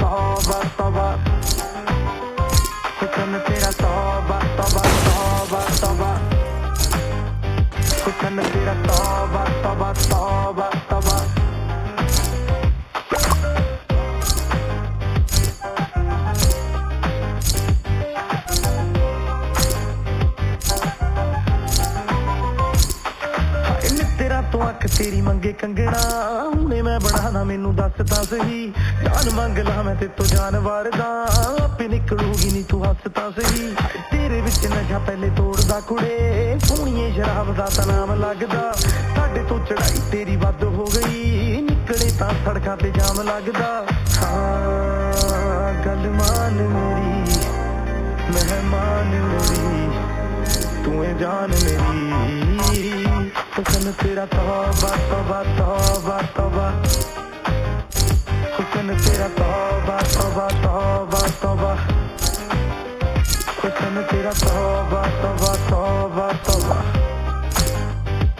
तौबा तौबा हुस्न तेरा तौबा तौबा तौबा तौबा हुस्न तेरा तौबा तौबा तौबा तौबा तो अख तेरी मंगे कंगना हुणे मैं बढ़ाना मैनू दस तां सही जान मंग ला मैं ते तो जान वारदा आपे निकलूगी नी तू हस तां सही तेरे विच नशा पहले तोड़दा कुड़े सोहणीए शराब दा तां नाम लगदा साडे तो चढ़ाई तेरी वध हो गई निकले तां सड़कां ते जाम लगदा हाँ गल मान मेरी मेहमान मेरी तू है जान मेरी हुस्न तेरा तौबा तौबा तौबा तौबा हुस्न तेरा तौबा तौबा तौबा तौबा हुस्न तेरा तौबा